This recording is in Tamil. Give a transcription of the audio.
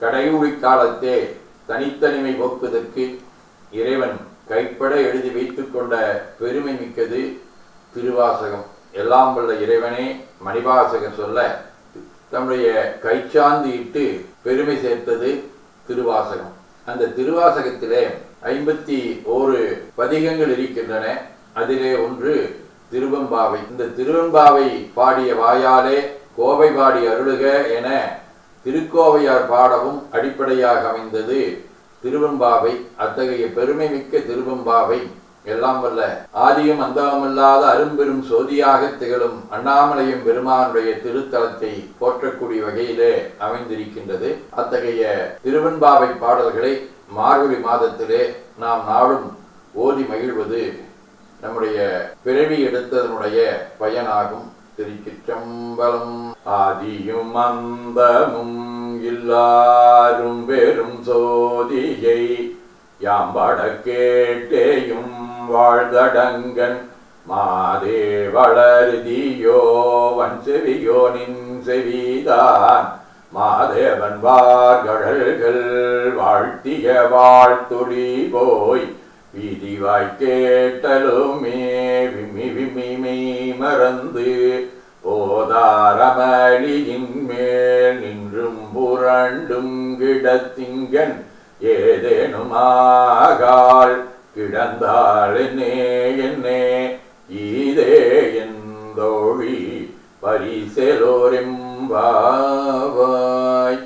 கடையூழி காலத்தே தனித்தனிமை போக்குவதற்கு இறைவன் கைப்பட எழுதி வைத்துக் கொண்ட பெருமை மிக்கது திருவாசகம். எல்லாம் வல்ல இறைவனே மணிவாசகர் சொல்ல தம்முடைய கைச்சாந்து இட்டு பெருமை சேர்த்தது திருவாசகம். அந்த திருவாசகத்திலே 51 பதிகங்கள் இருக்கின்றன. அதிலே ஒன்று திருவெம்பாவை. இந்த திருவெம்பாவை பாடிய வாயாலே கோவை பாடி அருளுக என திருக்கோவையார் பாடவும் அடிப்படையாக அமைந்தது திருவெம்பாவை. அத்தகைய பெருமை மிக்க திருவெம்பாவை எல்லாம் வல்ல ஆதியும் அந்தமில்லாத அரும்பெரும் சோதியாக திகழும் அண்ணாமலையும் பெருமானுடைய திருத்தலத்தை போற்றக்கூடிய வகையிலே அமைந்திருக்கின்றது. அத்தகைய திருவெம்பாவை பாடல்களை மார்கழி மாதத்திலே நாம் நாளும் ஓதி மகிழ்வது நம்முடைய பிறவி எடுத்ததனுடைய பயனாகும். திருச்சிற்றம்பலம். ஆதியும் அந்தமும் எல்லாரும் பெரும் சோதியை யாம்பட கேட்டேயும் வாழ்தடங்கன் மாதே வளருதியோ வன் செவியோ நின் செவிதான் மாதேவன் வார்கழல்கள் வாழ்த்திய வாழ்த்துடி போய் வீதிவாய் கேட்டலுமே விம்மி விம்மி மறந்து போதாரமளியின் மேல் நின்றும் புரண்டும் கிடத்திங்கன் ஏதேனும் ஆகால் கிடந்தாள் என்னே என்னே ஈதே எந்தோழி பரிசெலோரெம்பாவாய்.